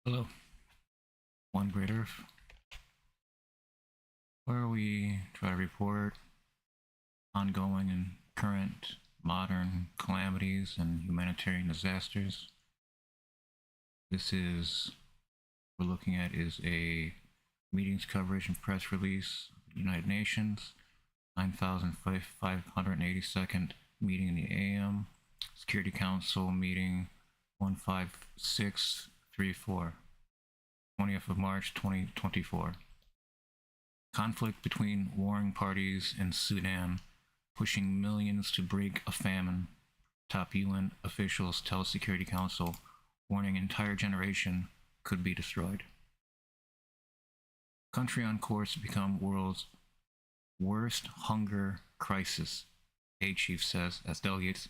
Hello, One Great Earth, where we try to report ongoing and current modern calamities and humanitarian disasters. We're looking at is a meetings coverage and press release, United Nations, 9,582nd meeting in the AM, Security Council meeting 15634, 20th of March 2024. Conflict between warring parties in Sudan, pushing millions to brink of famine. Top UN officials tell Security Council, warning entire generation could be destroyed. Country on course to become world's worst hunger crisis, a chief says, as delegates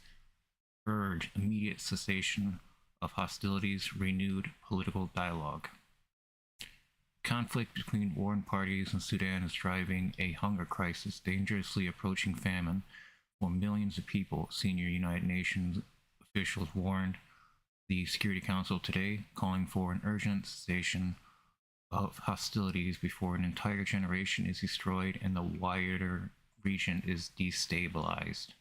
urge immediate cessation of hostilities, renewed political dialogue. Conflict between warring parties in Sudan is driving a hunger crisis, dangerously approaching famine for millions of people, senior United Nations officials warned the Security Council today, calling for an urgent cessation of hostilities before an entire generation is destroyed and the wider region is destabilized.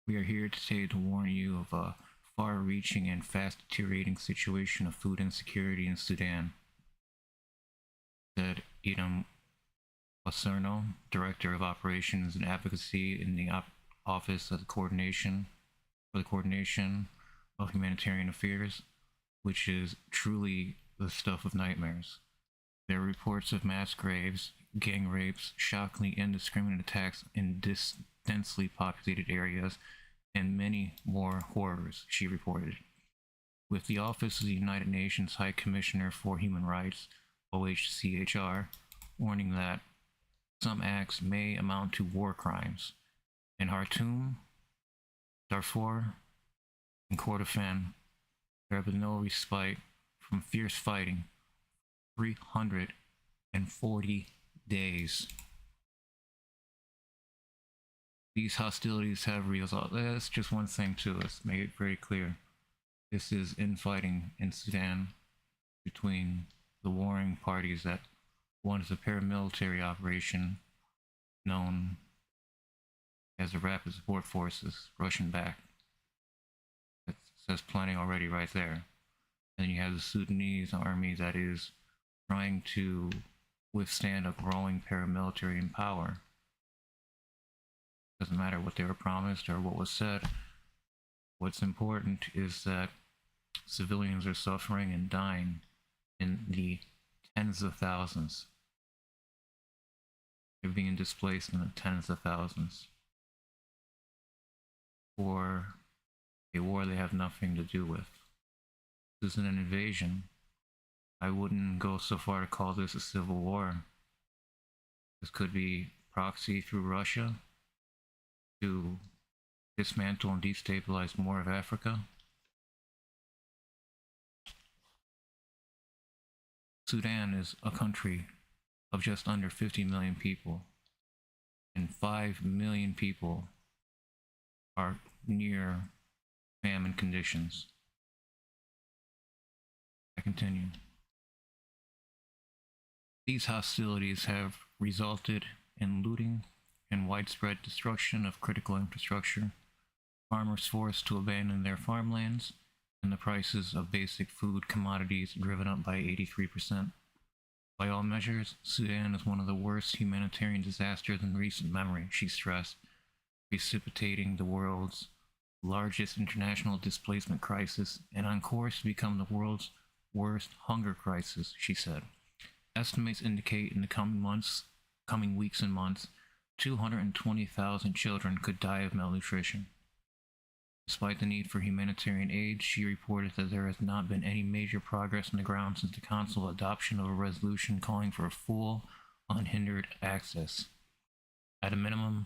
We are here today to warn you of a far-reaching and fast-deteriorating situation of food insecurity in Sudan, said Edom Osorno, Director of Operations and Advocacy in the Office of the Coordination of Humanitarian Affairs, which is truly the stuff of nightmares. There are reports of mass graves, gang rapes, shockingly indiscriminate attacks in densely populated areas, and many more horrors, she reported. With the Office of the United Nations High Commissioner for Human Rights, OHCHR, warning that some acts may amount to war crimes. In Khartoum, Darfur, and Kordofan, there have been no respite from fierce fighting. 340 days. These hostilities have resulted. That's just one thing too. Let's make it very clear. This is infighting in Sudan between the warring parties. That one is a paramilitary operation known as the Rapid Support Forces, Russian backed. That says plenty already right there. And then you have the Sudanese army that is trying to withstand a growing paramilitary in power. Doesn't matter what they were promised or what was said. What's important is that civilians are suffering and dying in the tens of thousands. They're being displaced in the tens of thousands for a war they have nothing to do with. This isn't an invasion. I wouldn't go so far to call this a civil war. This could be proxy through Russia to dismantle and destabilize more of Africa. Sudan is a country of just under 50 million people, and 5 million people are near famine conditions. I continue. These hostilities have resulted in looting and widespread destruction of critical infrastructure, farmers forced to abandon their farmlands, and the prices of basic food commodities driven up by 83%. By all measures, Sudan is one of the worst humanitarian disasters in recent memory, she stressed, precipitating the world's largest international displacement crisis and on course to become the world's worst hunger crisis, she said. Estimates indicate in the coming weeks and months, 220,000 children could die of malnutrition. Despite the need for humanitarian aid, she reported that there has not been any major progress on the ground since the Council adoption of a resolution calling for full, unhindered access. At a minimum,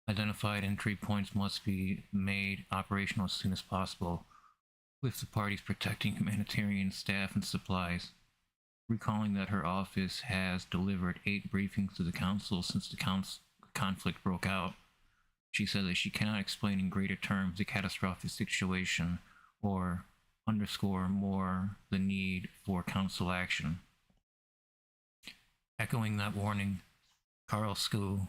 identified entry points must be made operational as soon as possible, with the parties protecting humanitarian staff and supplies. Recalling that her office has delivered 8 briefings to the Council since the conflict broke out, she said that she cannot explain in greater terms the catastrophic situation or underscore more the need for council action. Echoing that warning, Carl Scu,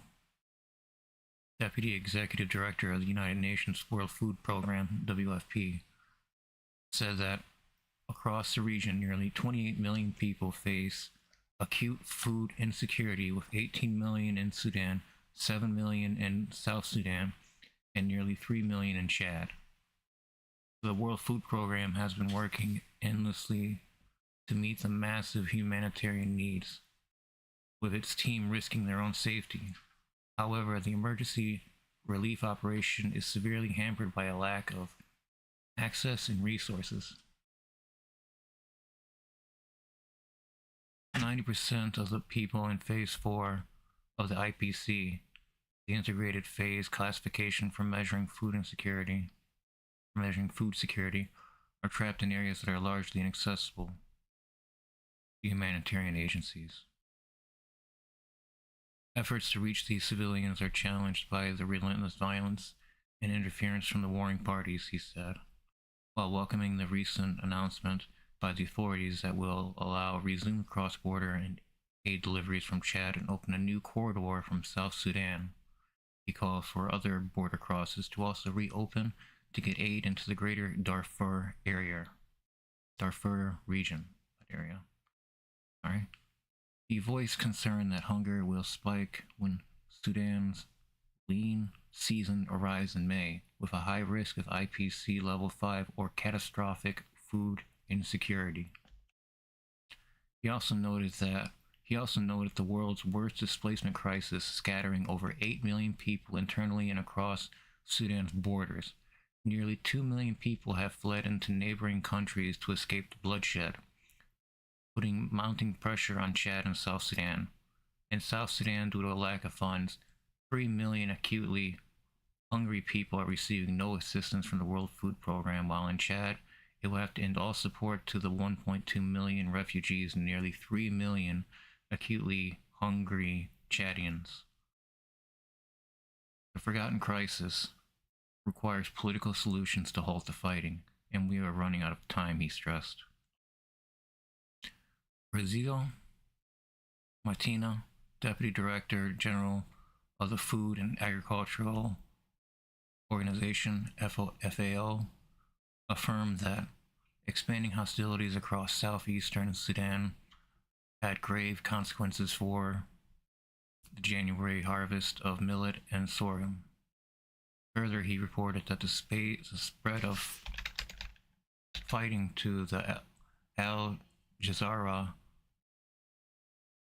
Deputy Executive Director of the United Nations World Food Program, WFP, said that across the region, nearly 28 million people face acute food insecurity, with 18 million in Sudan, 7 million in South Sudan, and nearly 3 million in Chad. The World Food Program has been working endlessly to meet the massive humanitarian needs, with its team risking their own safety. However, the emergency relief operation is severely hampered by a lack of access and resources. 90% of the people in Phase 4 of the IPC, the Integrated Phase Classification for measuring food security, are trapped in areas that are largely inaccessible to humanitarian agencies. Efforts to reach these civilians are challenged by the relentless violence and interference from the warring parties, he said, while welcoming the recent announcement by the authorities that will allow resumed cross-border and aid deliveries from Chad and open a new corridor from South Sudan. He called for other border crosses to also reopen to get aid into the greater Darfur region. Alright. He voiced concern that hunger will spike when Sudan's lean season arrives in May, with a high risk of IPC level 5 or catastrophic food insecurity. He also noted the world's worst displacement crisis, scattering over 8 million people internally and across Sudan's borders. Nearly 2 million people have fled into neighboring countries to escape the bloodshed, putting mounting pressure on Chad and South Sudan. In South Sudan, due to a lack of funds, 3 million acutely hungry people are receiving no assistance from the World Food Program, while in Chad, it will have to end all support to the 1.2 million refugees and nearly 3 million acutely hungry Chadians. The forgotten crisis requires political solutions to halt the fighting, and we are running out of time, he stressed. Rizzo Martina, Deputy Director General of the Food and Agricultural Organization, FAO, affirmed that expanding hostilities across southeastern Sudan had grave consequences for the January harvest of millet and sorghum. Further, he reported that the spread of fighting to the Al Jazeera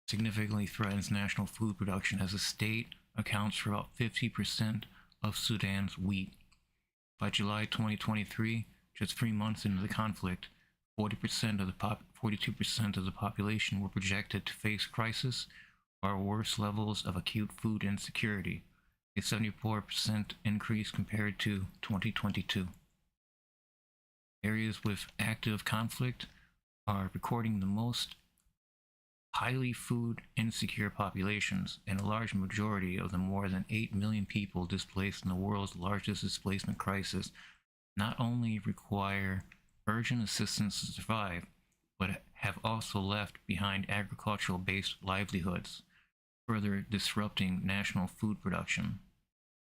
significantly threatens national food production, as the state accounts for about 50% of Sudan's wheat. By July 2023, just 3 months into the conflict, 42% of the population were projected to face crisis or worse levels of acute food insecurity, a 74% increase compared to 2022. Areas with active conflict are recording the most highly food insecure populations, and a large majority of the more than 8 million people displaced in the world's largest displacement crisis not only require urgent assistance to survive, but have also left behind agricultural-based livelihoods, further disrupting national food production.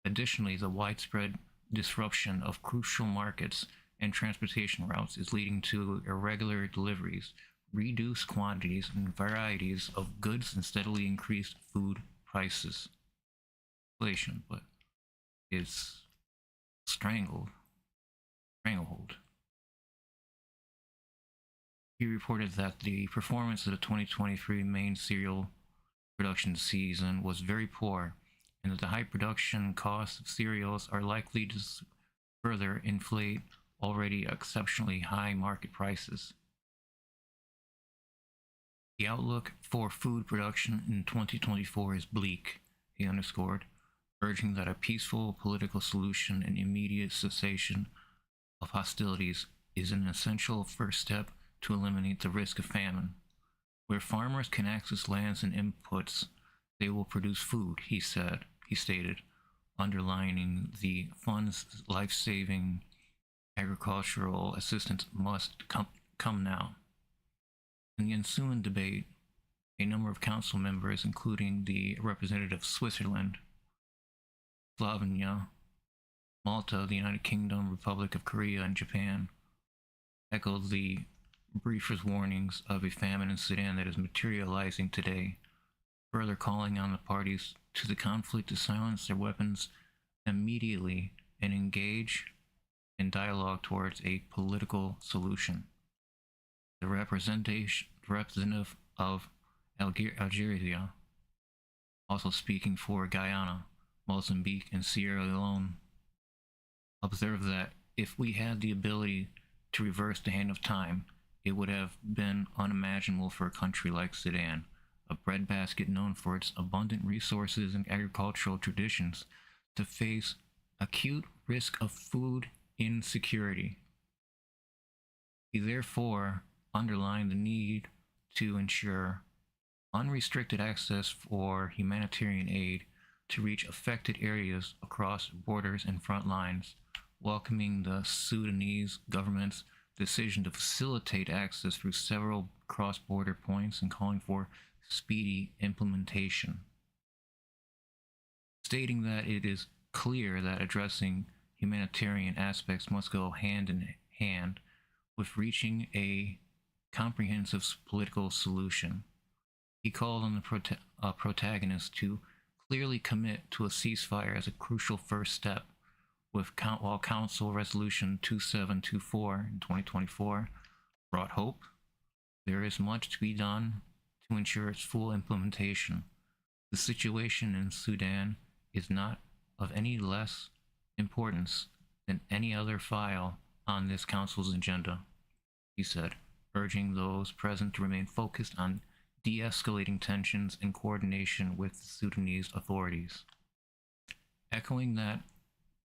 Additionally, the widespread disruption of crucial markets and transportation routes is leading to irregular deliveries, reduced quantities and varieties of goods, and steadily increased food prices. Inflation, but it's stranglehold. He reported that the performance of the 2023 main cereal production season was very poor, and that the high production costs of cereals are likely to further inflate already exceptionally high market prices. The outlook for food production in 2024 is bleak, he underscored, urging that a peaceful political solution and immediate cessation of hostilities is an essential first step to eliminate the risk of famine. Where farmers can access lands and inputs, they will produce food, he stated, underlining the fund's life-saving Agricultural assistance must come now. In the ensuing debate, a number of council members, including the representative of Switzerland, Slovenia, Malta, the United Kingdom, Republic of Korea, and Japan, echoed the briefers' warnings of a famine in Sudan that is materializing today, further calling on the parties to the conflict to silence their weapons immediately and engage in dialogue towards a political solution. The representative of Algeria, also speaking for Guyana, Mozambique, and Sierra Leone, observed that if we had the ability to reverse the hand of time, it would have been unimaginable for a country like Sudan, a breadbasket known for its abundant resources and agricultural traditions, to face acute risk of food insecurity. He therefore underlined the need to ensure unrestricted access for humanitarian aid to reach affected areas across borders and front lines, welcoming the Sudanese government's decision to facilitate access through several cross-border points and calling for speedy implementation, stating that it is clear that addressing humanitarian aspects must go hand in hand with reaching a comprehensive political solution. He called on the protagonists to clearly commit to a ceasefire as a crucial first step, while Council Resolution 2724 in 2024 brought hope. There is much to be done to ensure its full implementation. The situation in Sudan is not of any less importance than any other file on this Council's agenda, he said, urging those present to remain focused on de-escalating tensions in coordination with the Sudanese authorities. Echoing that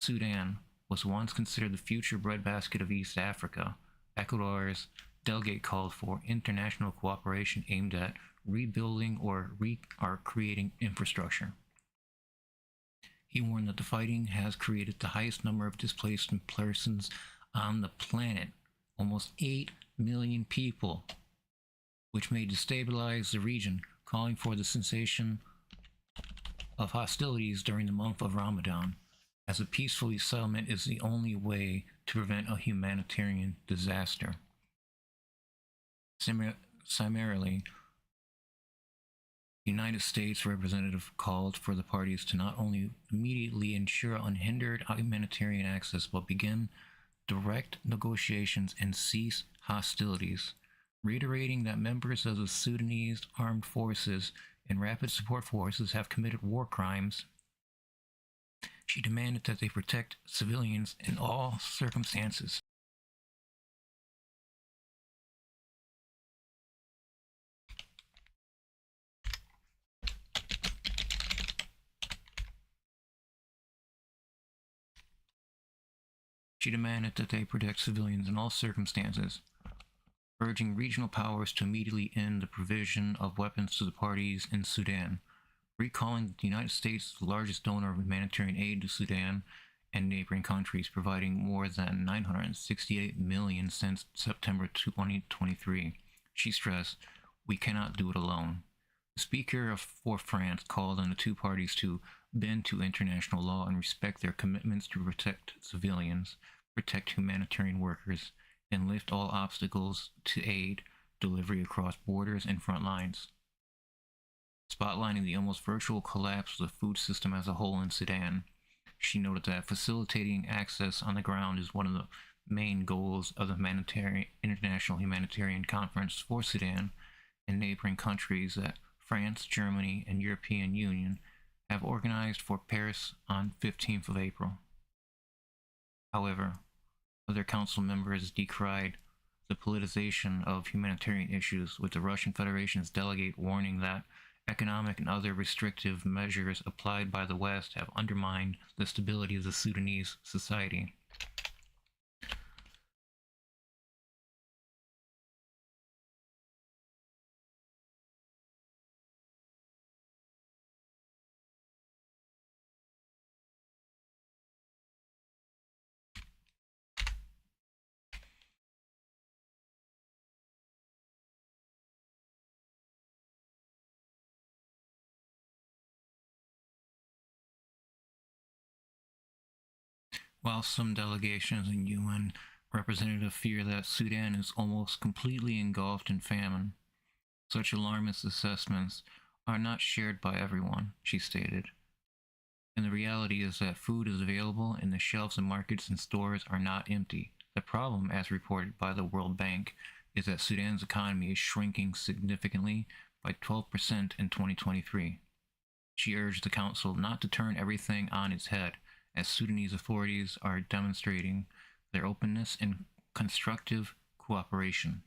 Sudan was once considered the future breadbasket of East Africa, Ecuador's delegate called for international cooperation aimed at rebuilding or creating infrastructure. He warned that the fighting has created the highest number of displaced persons on the planet, almost 8 million people, which may destabilize the region, calling for the cessation of hostilities during the month of Ramadan, as a peaceful settlement is the only way to prevent a humanitarian disaster. Similarly, the United States representative called for the parties to not only immediately ensure unhindered humanitarian access, but begin direct negotiations and cease hostilities, reiterating that members of the Sudanese armed forces and rapid support forces have committed war crimes. She demanded that they protect civilians in all circumstances. Urging regional powers to immediately end the provision of weapons to the parties in Sudan, recalling that the United States, the largest donor of humanitarian aid to Sudan and neighboring countries, providing more than $968 million since September 2023. She stressed, "We cannot do it alone." The Speaker for France called on the two parties to bend to international law and respect their commitments to protect civilians, protect humanitarian workers, and lift all obstacles to aid delivery across borders and front lines. Spotlighting the almost virtual collapse of the food system as a whole in Sudan, she noted that facilitating access on the ground is one of the main goals of the International Humanitarian Conference for Sudan and neighboring countries that France, Germany, and European Union have organized for Paris on 15th of April. However, other council members decried the politicization of humanitarian issues, with the Russian Federation's delegate warning that economic and other restrictive measures applied by the West have undermined the stability of the Sudanese society. While some delegations and UN representatives fear that Sudan is almost completely engulfed in famine, such alarmist assessments are not shared by everyone, she stated. And the reality is that food is available and the shelves in markets and stores are not empty. The problem, as reported by the World Bank, is that Sudan's economy is shrinking significantly by 12% in 2023. She urged the council not to turn everything on its head, as Sudanese authorities are demonstrating their openness and constructive cooperation.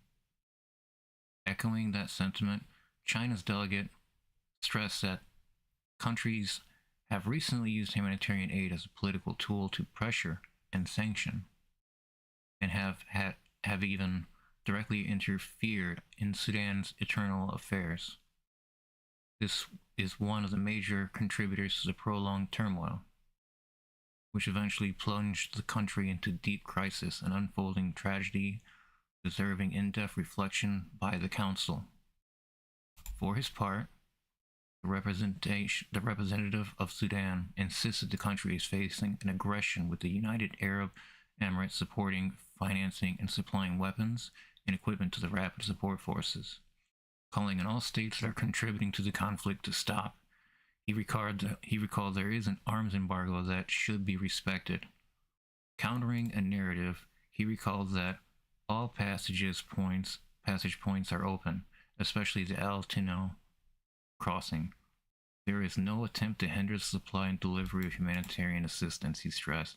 Echoing that sentiment, China's delegate stressed that countries have recently used humanitarian aid as a political tool to pressure and sanction, and have even directly interfered in Sudan's internal affairs. This is one of the major contributors to the prolonged turmoil, which eventually plunged the country into deep crisis and unfolding tragedy deserving in-depth reflection by the Council. For his part, the representative of Sudan insisted the country is facing an aggression, with the United Arab Emirates supporting, financing, and supplying weapons and equipment to the rapid support forces, calling on all states that are contributing to the conflict to stop. He recalled there is an arms embargo that should be respected. Countering a narrative, he recalled that all passage points are open, especially the El Tino crossing. There is no attempt to hinder the supply and delivery of humanitarian assistance, he stressed,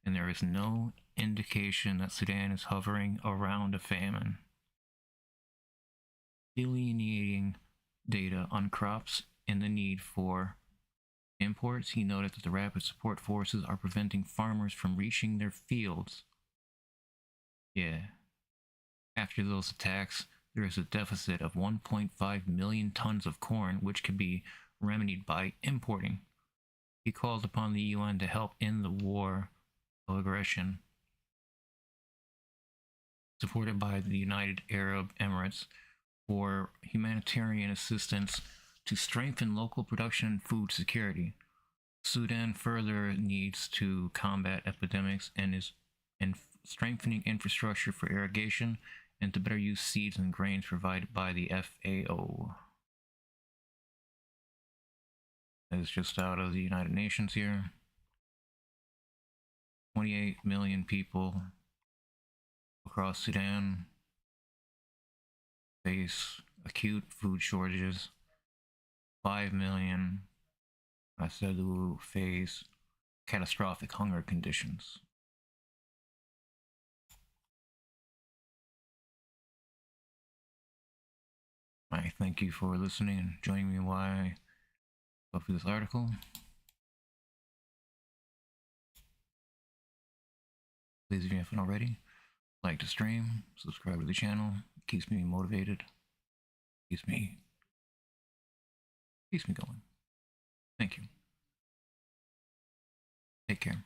and there is no indication that Sudan is hovering around a famine. Delineating data on crops and the need for imports, he noted that the rapid support forces are preventing farmers from reaching their fields. After those attacks, there is a deficit of 1.5 million tons of corn, which can be remedied by importing. He called upon the UN to help end the war of aggression, supported by the United Arab Emirates, for humanitarian assistance to strengthen local production and food security. Sudan further needs to combat epidemics and strengthening infrastructure for irrigation and to better use seeds and grains provided by the FAO. That is just out of the United Nations here. 28 million people across Sudan face acute food shortages. 5 million are said to face catastrophic hunger conditions. I thank you for listening and joining me while I go through this article. Please, if you haven't already, like the stream, subscribe to the channel. It keeps me motivated. Keeps me going. Thank you. Take care.